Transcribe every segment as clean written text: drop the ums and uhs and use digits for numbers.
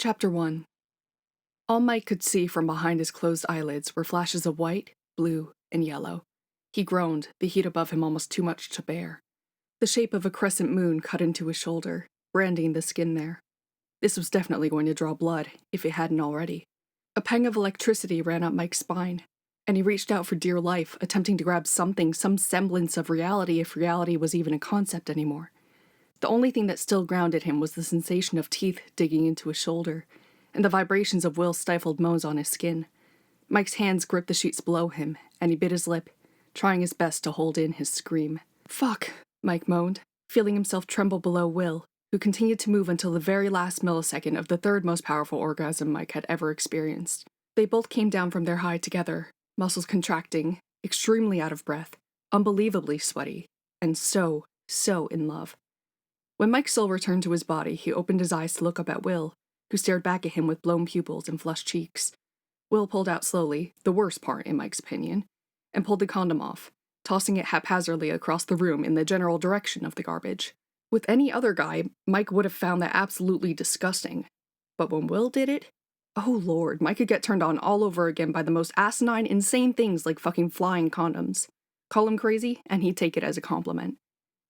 Chapter 1. All Mike could see from behind his closed eyelids were flashes of white, blue, and yellow. He groaned, the heat above him almost too much to bear. The shape of a crescent moon cut into his shoulder, branding the skin there. This was definitely going to draw blood, if it hadn't already. A pang of electricity ran up Mike's spine, and he reached out for dear life, attempting to grab something, some semblance of reality, if reality was even a concept anymore. The only thing that still grounded him was the sensation of teeth digging into his shoulder, and the vibrations of Will's stifled moans on his skin. Mike's hands gripped the sheets below him, and he bit his lip, trying his best to hold in his scream. "Fuck," Mike moaned, feeling himself tremble below Will, who continued to move until the very last millisecond of the third most powerful orgasm Mike had ever experienced. They both came down from their high together, muscles contracting, extremely out of breath, unbelievably sweaty, and so in love. When Mike's soul returned to his body, he opened his eyes to look up at Will, who stared back at him with blown pupils and flushed cheeks. Will pulled out slowly, the worst part in Mike's opinion, and pulled the condom off, tossing it haphazardly across the room in the general direction of the garbage. With any other guy, Mike would have found that absolutely disgusting. But when Will did it, oh lord, Mike could get turned on all over again by the most asinine, insane things like fucking flying condoms. Call him crazy, and he'd take it as a compliment.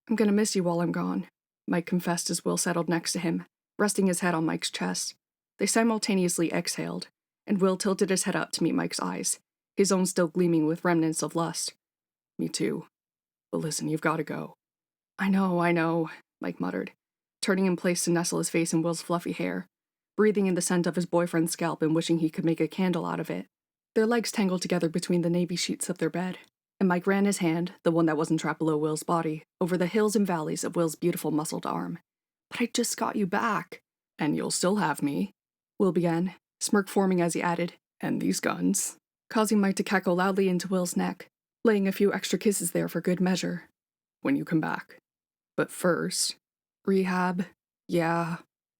"I'm gonna miss you while I'm gone," Mike confessed as Will settled next to him, resting his head on Mike's chest. They simultaneously exhaled, and Will tilted his head up to meet Mike's eyes, his own still gleaming with remnants of lust. "Me too. But listen, you've got to go." I know, Mike muttered, turning in place to nestle his face in Will's fluffy hair, breathing in the scent of his boyfriend's scalp and wishing he could make a candle out of it. Their legs tangled together between the navy sheets of their bed, and Mike ran his hand, the one that wasn't trapped below Will's body, over the hills and valleys of Will's beautiful muscled arm. "But I just got you back." "And you'll still have me," Will began, smirk forming as he added, "and these guns," causing Mike to cackle loudly into Will's neck, laying a few extra kisses there for good measure. "When you come back. But first, rehab, yeah."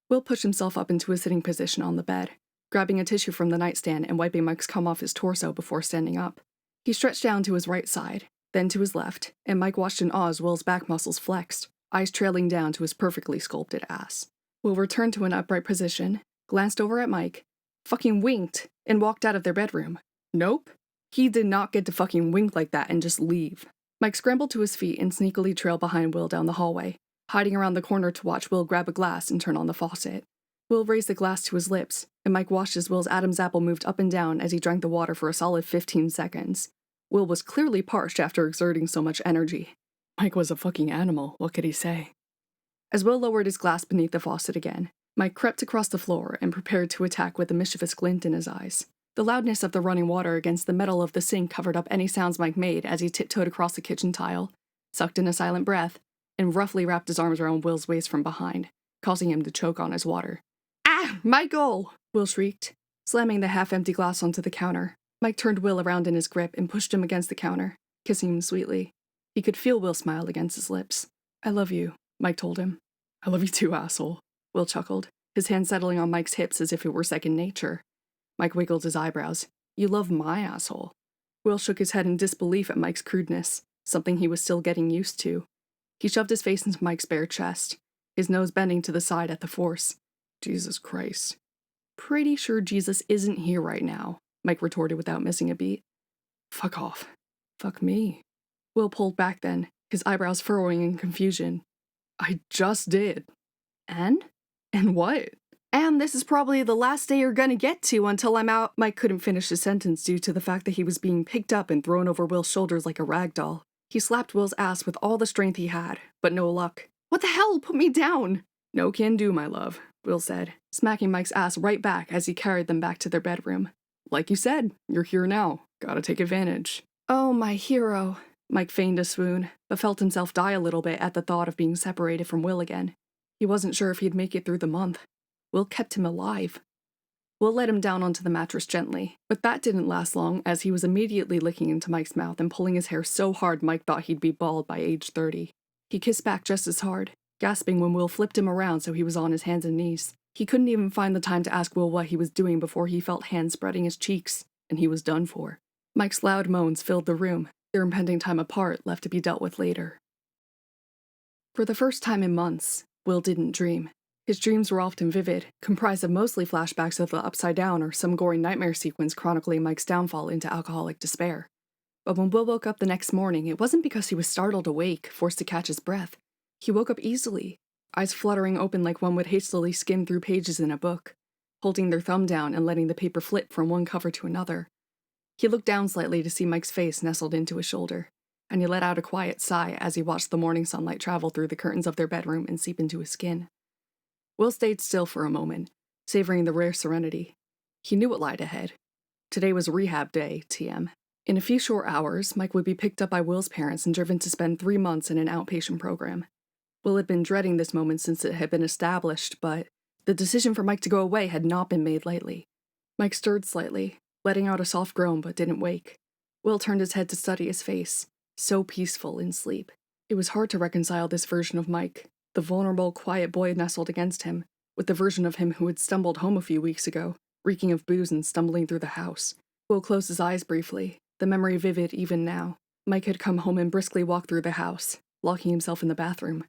Will pushed himself up into a sitting position on the bed, grabbing a tissue from the nightstand and wiping Mike's cum off his torso before standing up. He stretched down to his right side, then to his left, and Mike watched in awe as Will's back muscles flexed, eyes trailing down to his perfectly sculpted ass. Will returned to an upright position, glanced over at Mike, fucking winked, and walked out of their bedroom. Nope. He did not get to fucking wink like that and just leave. Mike scrambled to his feet and sneakily trailed behind Will down the hallway, hiding around the corner to watch Will grab a glass and turn on the faucet. Will raised the glass to his lips, and Mike watched as Will's Adam's apple moved up and down as he drank the water for a solid 15 seconds. Will was clearly parched after exerting so much energy. Mike was a fucking animal, what could he say? As Will lowered his glass beneath the faucet again, Mike crept across the floor and prepared to attack with a mischievous glint in his eyes. The loudness of the running water against the metal of the sink covered up any sounds Mike made as he tiptoed across the kitchen tile, sucked in a silent breath, and roughly wrapped his arms around Will's waist from behind, causing him to choke on his water. "Ah, Michael!" Will shrieked, slamming the half-empty glass onto the counter. Mike turned Will around in his grip and pushed him against the counter, kissing him sweetly. He could feel Will smile against his lips. "I love you," Mike told him. "I love you too, asshole," Will chuckled, his hand settling on Mike's hips as if it were second nature. Mike wiggled his eyebrows. "You love my asshole." Will shook his head in disbelief at Mike's crudeness, something he was still getting used to. He shoved his face into Mike's bare chest, his nose bending to the side at the force. "Jesus Christ." "Pretty sure Jesus isn't here right now," Mike retorted without missing a beat. "Fuck off." "Fuck me." Will pulled back then, his eyebrows furrowing in confusion. "I just did." "And?" "And what?" "And this is probably the last day you're gonna get to until I'm out." Mike couldn't finish his sentence due to the fact that he was being picked up and thrown over Will's shoulders like a rag doll. He slapped Will's ass with all the strength he had, but no luck. "What the hell? Put me down!" "No can do, my love," Will said, smacking Mike's ass right back as he carried them back to their bedroom. "Like you said, you're here now. Gotta take advantage." "Oh, my hero." Mike feigned a swoon, but felt himself die a little bit at the thought of being separated from Will again. He wasn't sure if he'd make it through the month. Will kept him alive. Will let him down onto the mattress gently, but that didn't last long as he was immediately licking into Mike's mouth and pulling his hair so hard Mike thought he'd be bald by age 30. He kissed back just as hard, gasping when Will flipped him around so he was on his hands and knees. He couldn't even find the time to ask Will what he was doing before he felt hands spreading his cheeks, and he was done for. Mike's loud moans filled the room, their impending time apart left to be dealt with later. For the first time in months, Will didn't dream. His dreams were often vivid, comprised of mostly flashbacks of the Upside Down or some gory nightmare sequence chronicling Mike's downfall into alcoholic despair. But when Will woke up the next morning, it wasn't because he was startled awake, forced to catch his breath. He woke up easily, eyes fluttering open like one would hastily skim through pages in a book, holding their thumb down and letting the paper flip from one cover to another. He looked down slightly to see Mike's face nestled into his shoulder, and he let out a quiet sigh as he watched the morning sunlight travel through the curtains of their bedroom and seep into his skin. Will stayed still for a moment, savoring the rare serenity. He knew what lied ahead. Today was rehab day, TM. In a few short hours, Mike would be picked up by Will's parents and driven to spend 3 months in an outpatient program. Will had been dreading this moment since it had been established, but the decision for Mike to go away had not been made lightly. Mike stirred slightly, letting out a soft groan but didn't wake. Will turned his head to study his face, so peaceful in sleep. It was hard to reconcile this version of Mike, the vulnerable, quiet boy nestled against him, with the version of him who had stumbled home a few weeks ago, reeking of booze and stumbling through the house. Will closed his eyes briefly, the memory vivid even now. Mike had come home and briskly walked through the house, locking himself in the bathroom.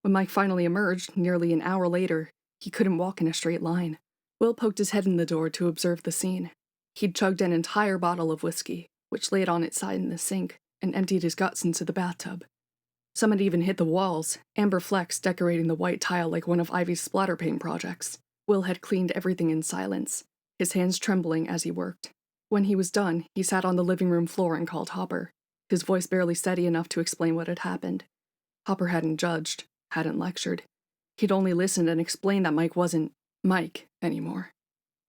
When Mike finally emerged, nearly an hour later, he couldn't walk in a straight line. Will poked his head in the door to observe the scene. He'd chugged an entire bottle of whiskey, which laid on its side in the sink, and emptied his guts into the bathtub. Some had even hit the walls, amber flecks decorating the white tile like one of Ivy's splatter paint projects. Will had cleaned everything in silence, his hands trembling as he worked. When he was done, he sat on the living room floor and called Hopper, his voice barely steady enough to explain what had happened. Hopper hadn't judged, hadn't lectured. He'd only listened and explained that Mike wasn't Mike anymore.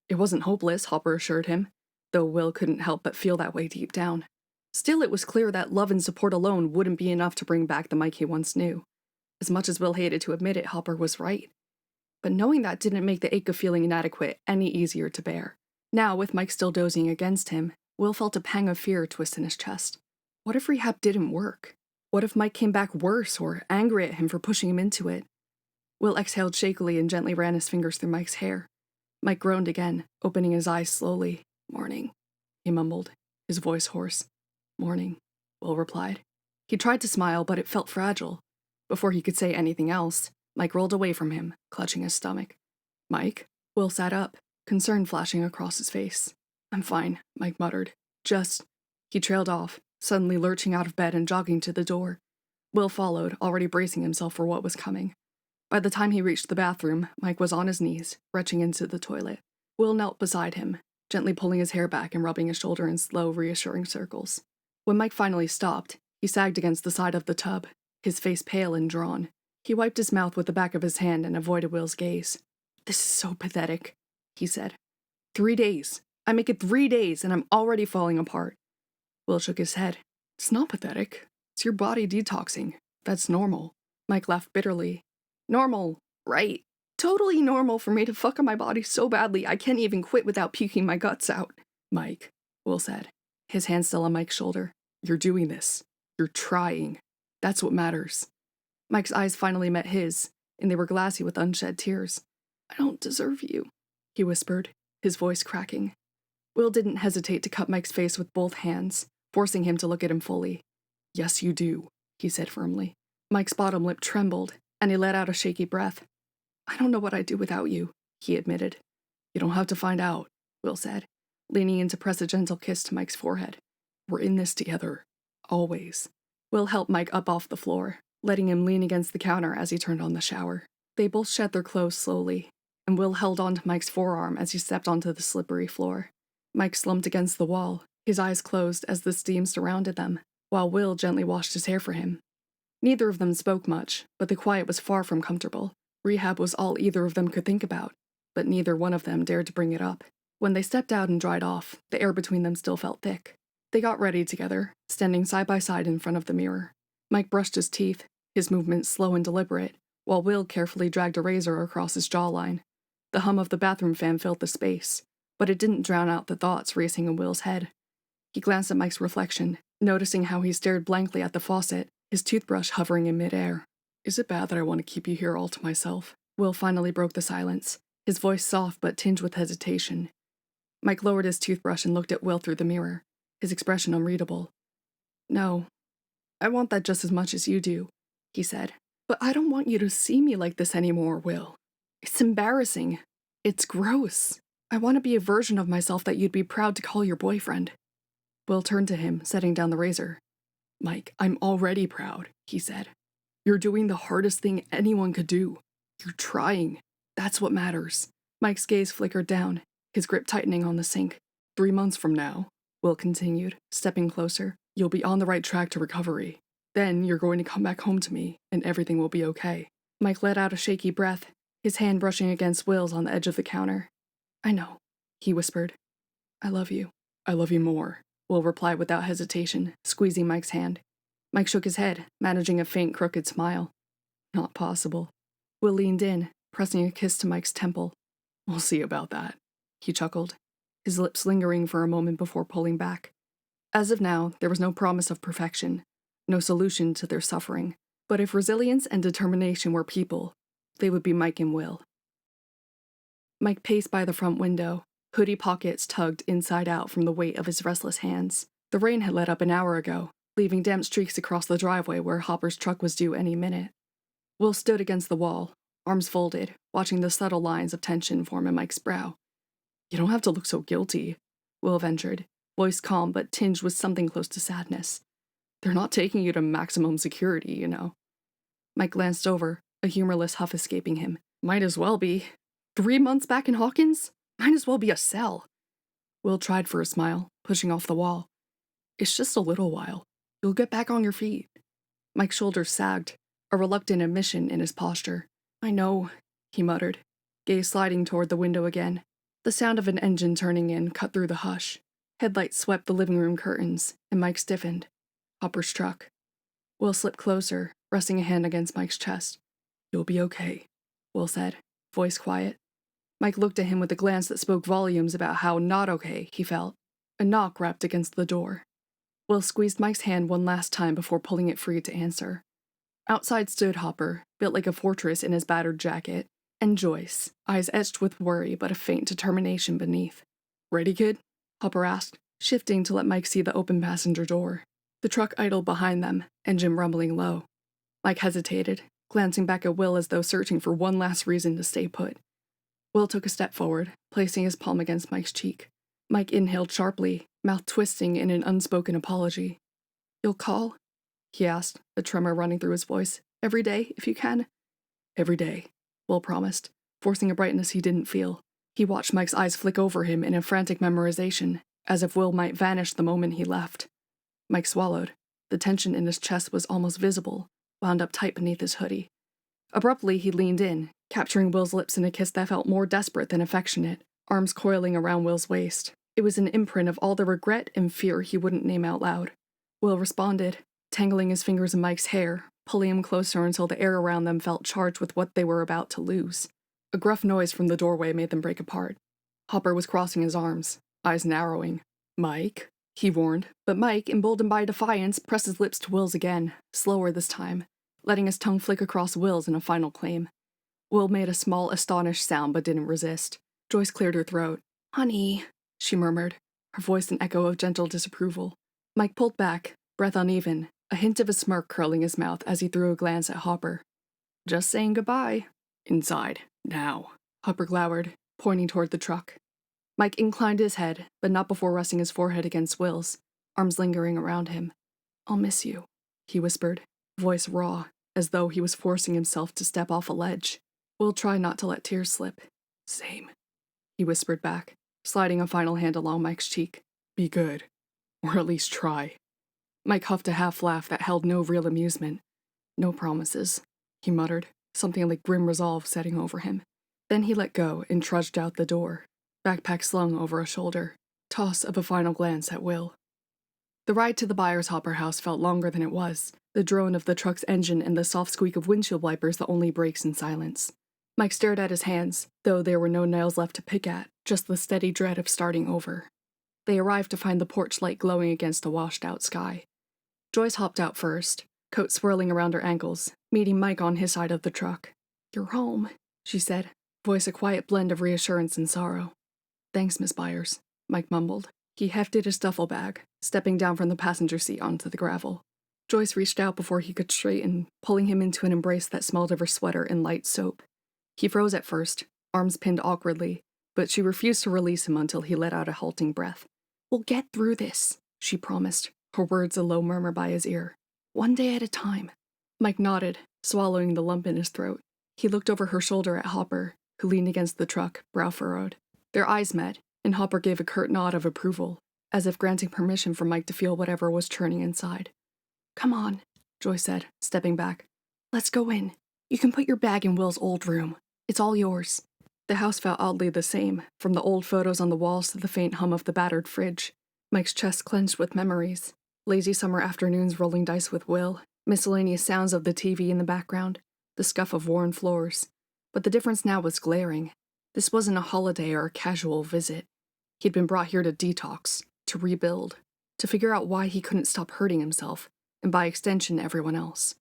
It wasn't hopeless, Hopper assured him, though Will couldn't help but feel that way deep down. Still, it was clear that love and support alone wouldn't be enough to bring back the Mike he once knew. As much as Will hated to admit it, Hopper was right. But knowing that didn't make the ache of feeling inadequate any easier to bear. Now, with Mike still dozing against him, Will felt a pang of fear twist in his chest. What if rehab didn't work? What if Mike came back worse or angry at him for pushing him into it? Will exhaled shakily and gently ran his fingers through Mike's hair. Mike groaned again, opening his eyes slowly. "Morning," he mumbled, his voice hoarse. "Morning," Will replied. He tried to smile, but it felt fragile. Before he could say anything else, Mike rolled away from him, clutching his stomach. "Mike?" Will sat up, concern flashing across his face. "I'm fine," Mike muttered. "Just—" He trailed off, suddenly lurching out of bed and jogging to the door. Will followed, already bracing himself for what was coming. By the time he reached the bathroom, Mike was on his knees, retching into the toilet. Will knelt beside him, gently pulling his hair back and rubbing his shoulder in slow, reassuring circles. When Mike finally stopped, he sagged against the side of the tub, his face pale and drawn. He wiped his mouth with the back of his hand and avoided Will's gaze. "This is so pathetic," he said. 3 days. I make it 3 days, and I'm already falling apart." Will shook his head. "It's not pathetic. It's your body detoxing. That's normal." Mike laughed bitterly. "Normal, right? Totally normal for me to fuck up my body so badly I can't even quit without puking my guts out." "Mike," Will said, his hand still on Mike's shoulder. "You're doing this. You're trying. That's what matters." Mike's eyes finally met his, and they were glassy with unshed tears. "I don't deserve you," he whispered, his voice cracking. Will didn't hesitate to cut Mike's face with both hands, forcing him to look at him fully. "Yes, you do," he said firmly. Mike's bottom lip trembled, and he let out a shaky breath. "I don't know what I'd do without you," he admitted. "You don't have to find out," Will said, leaning in to press a gentle kiss to Mike's forehead. "We're in this together. Always." Will helped Mike up off the floor, letting him lean against the counter as he turned on the shower. They both shed their clothes slowly, and Will held onto Mike's forearm as he stepped onto the slippery floor. Mike slumped against the wall, his eyes closed as the steam surrounded them, while Will gently washed his hair for him. Neither of them spoke much, but the quiet was far from comfortable. Rehab was all either of them could think about, but neither one of them dared to bring it up. When they stepped out and dried off, the air between them still felt thick. They got ready together, standing side by side in front of the mirror. Mike brushed his teeth, his movements slow and deliberate, while Will carefully dragged a razor across his jawline. The hum of the bathroom fan filled the space, but it didn't drown out the thoughts racing in Will's head. He glanced at Mike's reflection, noticing how he stared blankly at the faucet, his toothbrush hovering in midair. "Is it bad that I want to keep you here all to myself?" Will finally broke the silence, his voice soft but tinged with hesitation. Mike lowered his toothbrush and looked at Will through the mirror, his expression unreadable. "No, I want that just as much as you do," he said. "But I don't want you to see me like this anymore, Will." It's embarrassing. It's gross. I want to be a version of myself that you'd be proud to call your boyfriend. Will turned to him, setting down the razor. Mike, I'm already proud, he said. You're doing the hardest thing anyone could do. You're trying. That's what matters. Mike's gaze flickered down, his grip tightening on the sink. 3 months from now, Will continued, stepping closer, you'll be on the right track to recovery. Then you're going to come back home to me, and everything will be okay. Mike let out a shaky breath, his hand brushing against Will's on the edge of the counter. I know, he whispered. I love you. I love you more, Will replied without hesitation, squeezing Mike's hand. Mike shook his head, managing a faint, crooked smile. Not possible. Will leaned in, pressing a kiss to Mike's temple. We'll see about that, he chuckled, his lips lingering for a moment before pulling back. As of now, there was no promise of perfection, no solution to their suffering, but if resilience and determination were people, they would be Mike and Will. Mike paced by the front window, hoodie pockets tugged inside out from the weight of his restless hands. The rain had let up an hour ago, leaving damp streaks across the driveway where Hopper's truck was due any minute. Will stood against the wall, arms folded, watching the subtle lines of tension form in Mike's brow. You don't have to look so guilty, Will ventured, voice calm but tinged with something close to sadness. They're not taking you to maximum security, you know. Mike glanced over, a humorless huff escaping him. Might as well be. 3 months back in Hawkins? Might as well be a cell. Will tried for a smile, pushing off the wall. It's just a little while. You'll get back on your feet. Mike's shoulders sagged, a reluctant admission in his posture. I know, he muttered, gaze sliding toward the window again. The sound of an engine turning in cut through the hush. Headlights swept the living room curtains, and Mike stiffened. Hopper struck. Will slipped closer, resting a hand against Mike's chest. You'll be okay, Will said, voice quiet. Mike looked at him with a glance that spoke volumes about how not okay he felt. A knock rapped against the door. Will squeezed Mike's hand one last time before pulling it free to answer. Outside stood Hopper, built like a fortress in his battered jacket, and Joyce, eyes etched with worry but a faint determination beneath. Ready, kid? Hopper asked, shifting to let Mike see the open passenger door. The truck idled behind them, engine rumbling low. Mike hesitated, glancing back at Will as though searching for one last reason to stay put. Will took a step forward, placing his palm against Mike's cheek. Mike inhaled sharply, mouth twisting in an unspoken apology. You'll call? He asked, a tremor running through his voice. Every day, if you can? Every day, Will promised, forcing a brightness he didn't feel. He watched Mike's eyes flick over him in a frantic memorization, as if Will might vanish the moment he left. Mike swallowed. The tension in his chest was almost visible, wound up tight beneath his hoodie. Abruptly, he leaned in, capturing Will's lips in a kiss that felt more desperate than affectionate, arms coiling around Will's waist. It was an imprint of all the regret and fear he wouldn't name out loud. Will responded, tangling his fingers in Mike's hair, pulling him closer until the air around them felt charged with what they were about to lose. A gruff noise from the doorway made them break apart. Hopper was crossing his arms, eyes narrowing. Mike? He warned, but Mike, emboldened by defiance, pressed his lips to Will's again, slower this time, letting his tongue flick across Will's in a final claim. Will made a small, astonished sound but didn't resist. Joyce cleared her throat. Honey, she murmured, her voice an echo of gentle disapproval. Mike pulled back, breath uneven, a hint of a smirk curling his mouth as he threw a glance at Hopper. Just saying goodbye. Inside, now, Hopper glowered, pointing toward the truck. Mike inclined his head, but not before resting his forehead against Will's, arms lingering around him. I'll miss you, he whispered, voice raw, as though he was forcing himself to step off a ledge. Will tried not to let tears slip. Same, he whispered back, sliding a final hand along Mike's cheek. Be good. Or at least try. Mike huffed a half-laugh that held no real amusement. No promises, he muttered, something like grim resolve setting over him. Then he let go and trudged out the door, backpack slung over a shoulder, toss of a final glance at Will. The ride to the Byers Hopper house felt longer than it was, the drone of the truck's engine and the soft squeak of windshield wipers the only breaks in silence. Mike stared at his hands, though there were no nails left to pick at, just the steady dread of starting over. They arrived to find the porch light glowing against a washed-out sky. Joyce hopped out first, coat swirling around her ankles, meeting Mike on his side of the truck. You're home, she said, voice a quiet blend of reassurance and sorrow. Thanks, Miss Byers, Mike mumbled. He hefted his duffel bag, stepping down from the passenger seat onto the gravel. Joyce reached out before he could straighten, pulling him into an embrace that smelled of her sweater and light soap. He froze at first, arms pinned awkwardly, but she refused to release him until he let out a halting breath. "We'll get through this," she promised, her words a low murmur by his ear. "One day at a time." Mike nodded, swallowing the lump in his throat. He looked over her shoulder at Hopper, who leaned against the truck, brow furrowed. Their eyes met, and Hopper gave a curt nod of approval, as if granting permission for Mike to feel whatever was churning inside. "Come on," Joyce said, stepping back. "Let's go in. You can put your bag in Will's old room. It's all yours." The house felt oddly the same, from the old photos on the walls to the faint hum of the battered fridge. Mike's chest clenched with memories. Lazy summer afternoons rolling dice with Will, miscellaneous sounds of the TV in the background, the scuff of worn floors. But the difference now was glaring. This wasn't a holiday or a casual visit. He'd been brought here to detox, to rebuild, to figure out why he couldn't stop hurting himself, and by extension everyone else.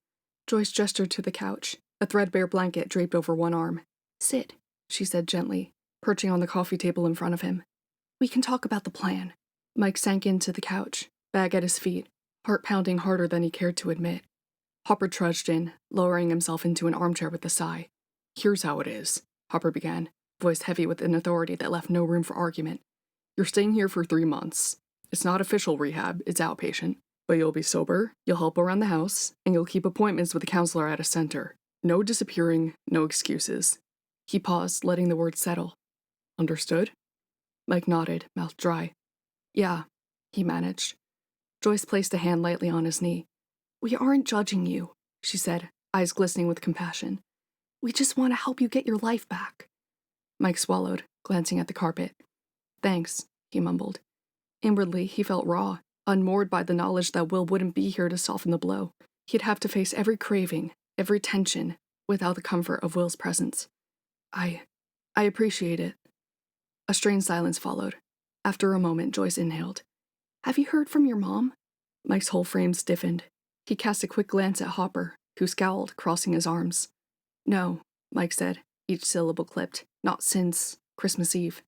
Joyce gestured to the couch, a threadbare blanket draped over one arm. "Sit," she said gently, perching on the coffee table in front of him. "We can talk about the plan." Mike sank into the couch, bag at his feet, heart pounding harder than he cared to admit. Hopper trudged in, lowering himself into an armchair with a sigh. "Here's how it is," Hopper began, voice heavy with an authority that left no room for argument. "You're staying here for 3 months. It's not official rehab, it's outpatient. But you'll be sober, you'll help around the house, and you'll keep appointments with a counselor at a center. No disappearing, no excuses." He paused, letting the words settle. "Understood?" Mike nodded, mouth dry. "Yeah," he managed. Joyce placed a hand lightly on his knee. "We aren't judging you," she said, eyes glistening with compassion. "We just want to help you get your life back." Mike swallowed, glancing at the carpet. "Thanks," he mumbled. Inwardly, he felt raw, unmoored by the knowledge that Will wouldn't be here to soften the blow. He'd have to face every craving, every tension, without the comfort of Will's presence. I appreciate it." A strained silence followed. After a moment, Joyce inhaled. "Have you heard from your mom?" Mike's whole frame stiffened. He cast a quick glance at Hopper, who scowled, crossing his arms. "No," Mike said, each syllable clipped. "Not since Christmas Eve."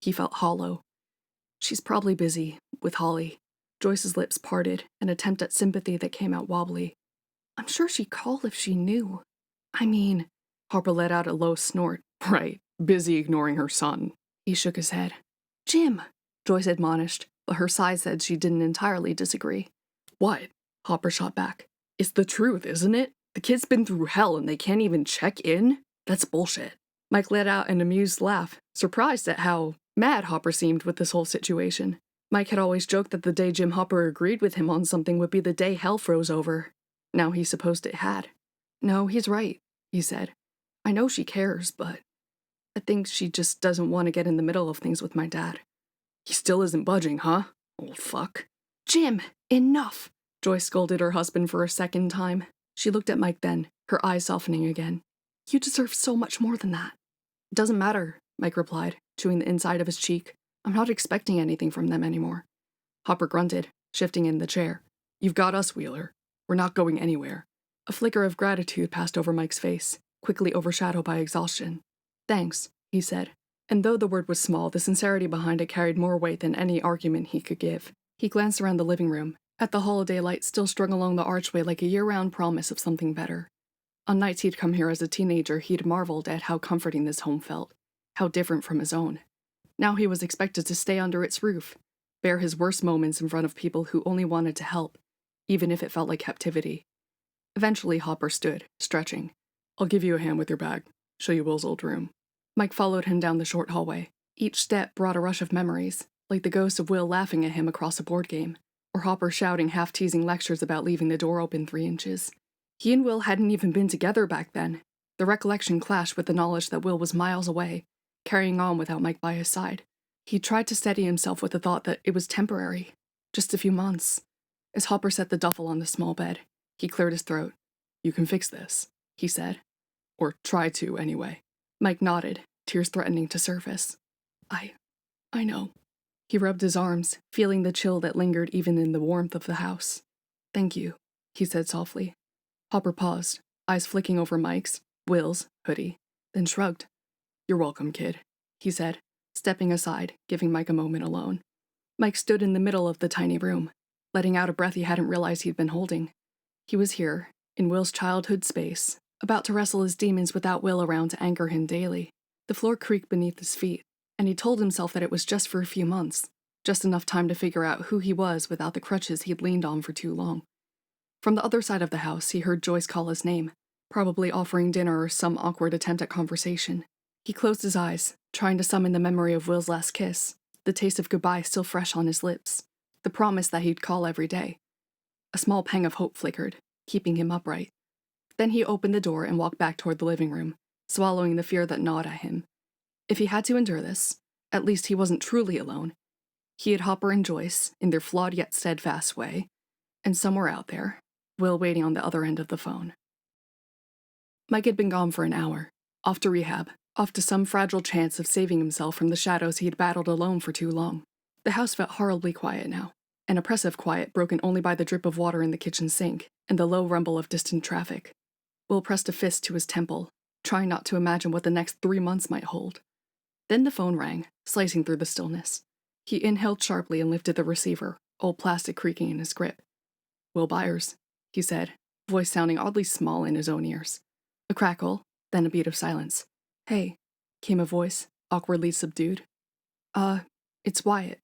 He felt hollow. "She's probably busy, with Holly." Joyce's lips parted, an attempt at sympathy that came out wobbly. "I'm sure she'd call if she knew. I mean," Harper let out a low snort. "Right, busy ignoring her son." He shook his head. "Jim," Joyce admonished, but her sigh said she didn't entirely disagree. "What?" Hopper shot back. "It's the truth, isn't it? The kid's been through hell and they can't even check in? That's bullshit." Mike let out an amused laugh, surprised at how mad Hopper seemed with this whole situation. Mike had always joked that the day Jim Hopper agreed with him on something would be the day hell froze over. Now he supposed it had. "No, he's right," he said. "I know she cares, but I think she just doesn't want to get in the middle of things with my dad." "He still isn't budging, huh? Old fuck." "Jim, enough!" Joyce scolded her husband for a second time. She looked at Mike then, her eyes softening again. "You deserve so much more than that." "Doesn't matter," Mike replied, chewing the inside of his cheek. "I'm not expecting anything from them anymore." Hopper grunted, shifting in the chair. "You've got us, Wheeler. We're not going anywhere." A flicker of gratitude passed over Mike's face, quickly overshadowed by exhaustion. "Thanks," he said. And though the word was small, the sincerity behind it carried more weight than any argument he could give. He glanced around the living room, at the holiday lights still strung along the archway like a year-round promise of something better. On nights he'd come here as a teenager, he'd marveled at how comforting this home felt, how different from his own. Now he was expected to stay under its roof, bear his worst moments in front of people who only wanted to help, even if it felt like captivity. Eventually Hopper stood, stretching. "I'll give you a hand with your bag, show you Will's old room." Mike followed him down the short hallway. Each step brought a rush of memories, like the ghost of Will laughing at him across a board game, or Hopper shouting half-teasing lectures about leaving the door open 3 inches. He and Will hadn't even been together back then. The recollection clashed with the knowledge that Will was miles away, carrying on without Mike by his side. He tried to steady himself with the thought that it was temporary, just a few months. As Hopper set the duffel on the small bed, he cleared his throat. "You can fix this," he said. "Or try to, anyway." Mike nodded, tears threatening to surface. I know." He rubbed his arms, feeling the chill that lingered even in the warmth of the house. "Thank you," he said softly. Hopper paused, eyes flicking over Mike's, Will's, hoodie, then shrugged. "You're welcome, kid," he said, stepping aside, giving Mike a moment alone. Mike stood in the middle of the tiny room, letting out a breath he hadn't realized he'd been holding. He was here, in Will's childhood space, about to wrestle his demons without Will around to anchor him daily. The floor creaked beneath his feet, and he told himself that it was just for a few months, just enough time to figure out who he was without the crutches he'd leaned on for too long. From the other side of the house, he heard Joyce call his name, probably offering dinner or some awkward attempt at conversation. He closed his eyes, trying to summon the memory of Will's last kiss, the taste of goodbye still fresh on his lips, the promise that he'd call every day. A small pang of hope flickered, keeping him upright. Then he opened the door and walked back toward the living room, swallowing the fear that gnawed at him. If he had to endure this, at least he wasn't truly alone. He had Hopper and Joyce, in their flawed yet steadfast way, and somewhere out there, Will waiting on the other end of the phone. Mike had been gone for an hour, off to rehab, off to some fragile chance of saving himself from the shadows he had battled alone for too long. The house felt horribly quiet now, an oppressive quiet broken only by the drip of water in the kitchen sink and the low rumble of distant traffic. Will pressed a fist to his temple, trying not to imagine what the next 3 months might hold. Then the phone rang, slicing through the stillness. He inhaled sharply and lifted the receiver, old plastic creaking in his grip. "Will Byers," he said, voice sounding oddly small in his own ears. A crackle, then a beat of silence. "Hey," came a voice, awkwardly subdued. It's Wyatt."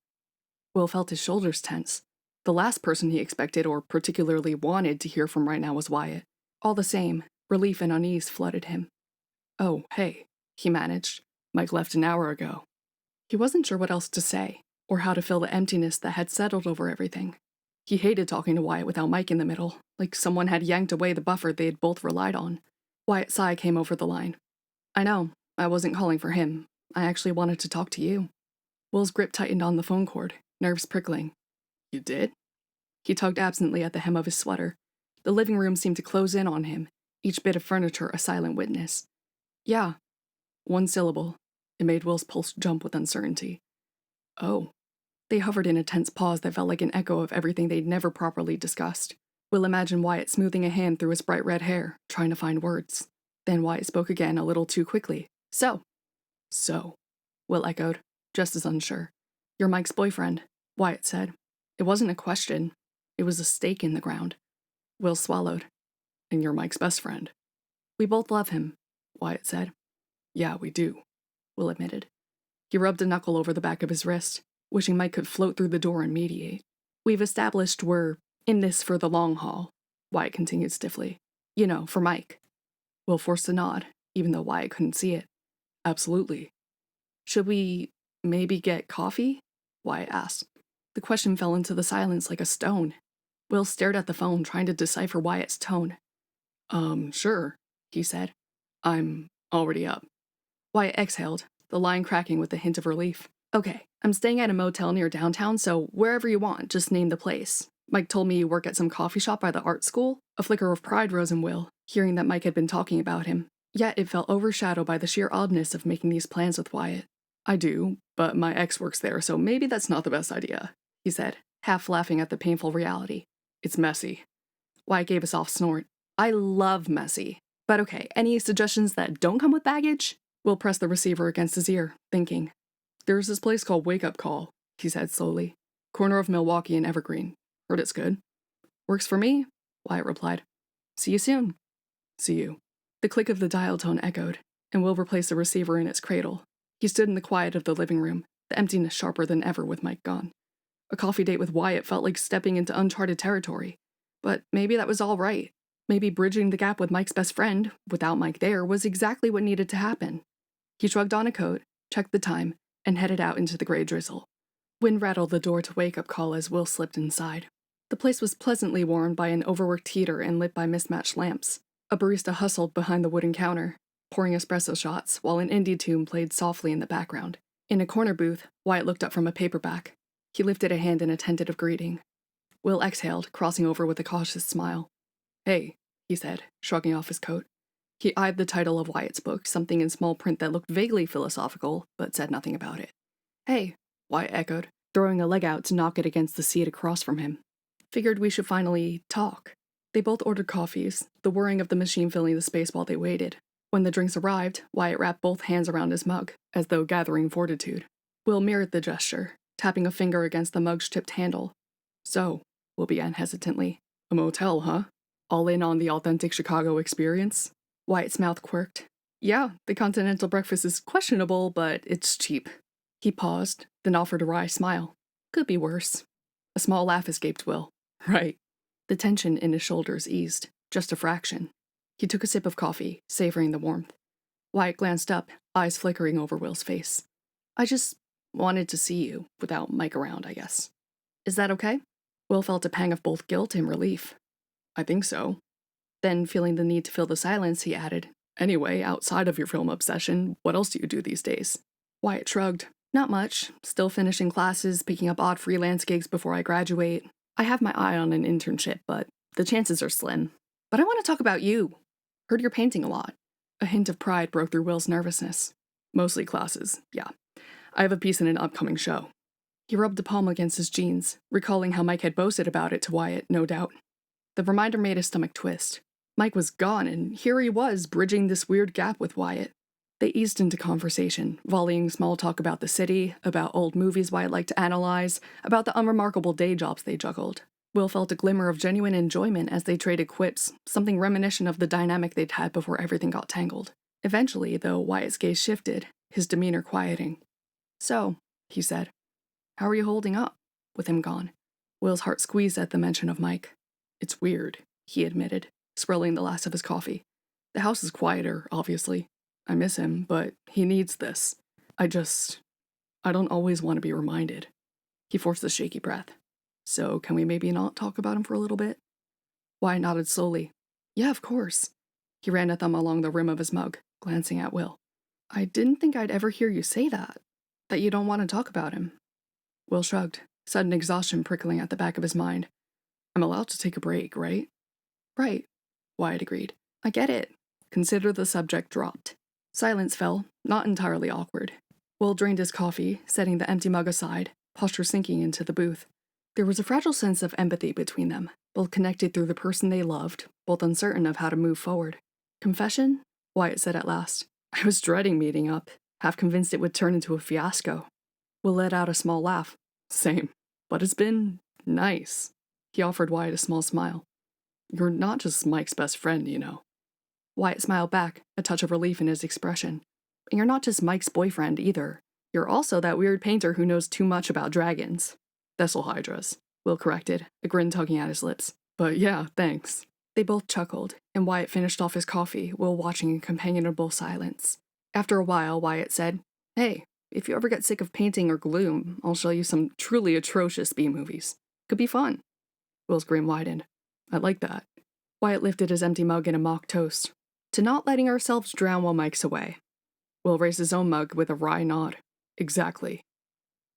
Will felt his shoulders tense. The last person he expected or particularly wanted to hear from right now was Wyatt. All the same, relief and unease flooded him. "Oh, hey," he managed. "Mike left an hour ago." He wasn't sure what else to say, or how to fill the emptiness that had settled over everything. He hated talking to Wyatt without Mike in the middle, like someone had yanked away the buffer they had both relied on. Wyatt's sigh came over the line. "I know, I wasn't calling for him. I actually wanted to talk to you." Will's grip tightened on the phone cord, nerves prickling. "You did?" He tugged absently at the hem of his sweater. The living room seemed to close in on him, each bit of furniture a silent witness. "Yeah." One syllable. It made Will's pulse jump with uncertainty. "Oh." They hovered in a tense pause that felt like an echo of everything they'd never properly discussed. Will imagined Wyatt smoothing a hand through his bright red hair, trying to find words. Then Wyatt spoke again a little too quickly. So, Will echoed, just as unsure. "You're Mike's boyfriend," Wyatt said. It wasn't a question. It was a stake in the ground. Will swallowed. "And you're Mike's best friend." "We both love him," Wyatt said. "Yeah, we do," Will admitted. He rubbed a knuckle over the back of his wrist, wishing Mike could float through the door and mediate. "We've established we're in this for the long haul," Wyatt continued stiffly. "You know, for Mike." Will forced a nod, even though Wyatt couldn't see it. "Absolutely." "Should we maybe get coffee?" Wyatt asked. The question fell into the silence like a stone. Will stared at the phone, trying to decipher Wyatt's tone. Sure," he said. "I'm already up." Wyatt exhaled, the line cracking with a hint of relief. "Okay, I'm staying at a motel near downtown, so wherever you want, just name the place. Mike told me you work at some coffee shop by the art school." A flicker of pride rose in Will, hearing that Mike had been talking about him. Yet it felt overshadowed by the sheer oddness of making these plans with Wyatt. "I do, but my ex works there, so maybe that's not the best idea," he said, half laughing at the painful reality. "It's messy." Wyatt gave a soft snort. "I love messy. But okay, any suggestions that don't come with baggage?" Will pressed the receiver against his ear, thinking. "There's this place called Wake Up Call," he said slowly. "Corner of Milwaukee and Evergreen. Heard it's good." "Works for me," Wyatt replied. "See you soon." "See you." The click of the dial tone echoed, and Will replaced the receiver in its cradle. He stood in the quiet of the living room, the emptiness sharper than ever with Mike gone. A coffee date with Wyatt felt like stepping into uncharted territory. But maybe that was all right. Maybe bridging the gap with Mike's best friend, without Mike there, was exactly what needed to happen. He shrugged on a coat, checked the time, and headed out into the gray drizzle. Wind rattled the door to Wake Up Call as Will slipped inside. The place was pleasantly warmed by an overworked heater and lit by mismatched lamps. A barista hustled behind the wooden counter, pouring espresso shots, while an indie tune played softly in the background. In a corner booth, Wyatt looked up from a paperback. He lifted a hand in a tentative greeting. Will exhaled, crossing over with a cautious smile. "Hey," he said, shrugging off his coat. He eyed the title of Wyatt's book, something in small print that looked vaguely philosophical, but said nothing about it. "Hey," Wyatt echoed, throwing a leg out to knock it against the seat across from him. "Figured we should finally talk." They both ordered coffees, the whirring of the machine filling the space while they waited. When the drinks arrived, Wyatt wrapped both hands around his mug, as though gathering fortitude. Will mirrored the gesture, tapping a finger against the mug's chipped handle. "So," Will began hesitantly, "a motel, huh? All in on the authentic Chicago experience?" Wyatt's mouth quirked. Yeah, the continental breakfast is questionable, but it's cheap. He paused, then offered a wry smile. Could be worse. A small laugh escaped Will. Right. The tension in his shoulders eased, just a fraction. He took a sip of coffee, savoring the warmth. Wyatt glanced up, eyes flickering over Will's face. I just wanted to see you, without Mike around, I guess. Is that okay? Will felt a pang of both guilt and relief. I think so. Then, feeling the need to fill the silence, he added, Anyway, outside of your film obsession, what else do you do these days? Wyatt shrugged. Not much. Still finishing classes, picking up odd freelance gigs before I graduate. I have my eye on an internship, but the chances are slim. But I want to talk about you. Heard you're painting a lot. A hint of pride broke through Will's nervousness. Mostly classes, yeah. I have a piece in an upcoming show. He rubbed a palm against his jeans, recalling how Mike had boasted about it to Wyatt, no doubt. The reminder made his stomach twist. Mike was gone, and here he was, bridging this weird gap with Wyatt. They eased into conversation, volleying small talk about the city, about old movies Wyatt liked to analyze, about the unremarkable day jobs they juggled. Will felt a glimmer of genuine enjoyment as they traded quips, something reminiscent of the dynamic they'd had before everything got tangled. Eventually, though, Wyatt's gaze shifted, his demeanor quieting. So, he said, how are you holding up, with him gone? Will's heart squeezed at the mention of Mike. It's weird, he admitted, swirling the last of his coffee. The house is quieter, obviously. I miss him, but he needs this. I don't always want to be reminded. He forced a shaky breath. So, can we maybe not talk about him for a little bit? Wyatt nodded slowly. Yeah, of course. He ran a thumb along the rim of his mug, glancing at Will. I didn't think I'd ever hear you say that. That you don't want to talk about him. Will shrugged, sudden exhaustion prickling at the back of his mind. I'm allowed to take a break, right? Right, Wyatt agreed. I get it. Consider the subject dropped. Silence fell, not entirely awkward. Will drained his coffee, setting the empty mug aside, posture sinking into the booth. There was a fragile sense of empathy between them, both connected through the person they loved, both uncertain of how to move forward. Confession? Wyatt said at last. I was dreading meeting up, half convinced it would turn into a fiasco. Will let out a small laugh. Same. But it's been nice. He offered Wyatt a small smile. You're not just Mike's best friend, you know. Wyatt smiled back, a touch of relief in his expression. And you're not just Mike's boyfriend, either. You're also that weird painter who knows too much about dragons. Vessel hydras, Will corrected, a grin tugging at his lips. But yeah, thanks. They both chuckled, and Wyatt finished off his coffee, Will watching in companionable silence. After a while, Wyatt said, Hey, if you ever get sick of painting or gloom, I'll show you some truly atrocious B-movies. Could be fun. Will's grin widened. I like that. Wyatt lifted his empty mug in a mock toast. To not letting ourselves drown while Mike's away. Will raised his own mug with a wry nod. Exactly.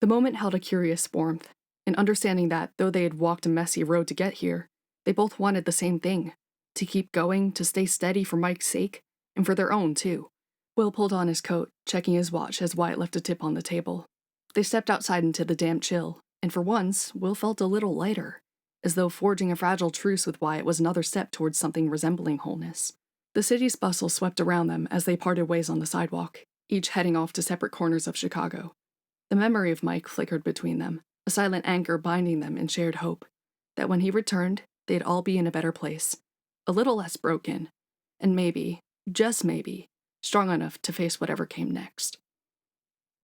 The moment held a curious warmth, an understanding that, though they had walked a messy road to get here, they both wanted the same thing. To keep going, to stay steady for Mike's sake, and for their own, too. Will pulled on his coat, checking his watch as Wyatt left a tip on the table. They stepped outside into the damp chill, and for once, Will felt a little lighter, as though forging a fragile truce with Wyatt was another step towards something resembling wholeness. The city's bustle swept around them as they parted ways on the sidewalk, each heading off to separate corners of Chicago. The memory of Mike flickered between them, a silent anchor binding them in shared hope, that when he returned, they'd all be in a better place, a little less broken, and maybe, just maybe, strong enough to face whatever came next.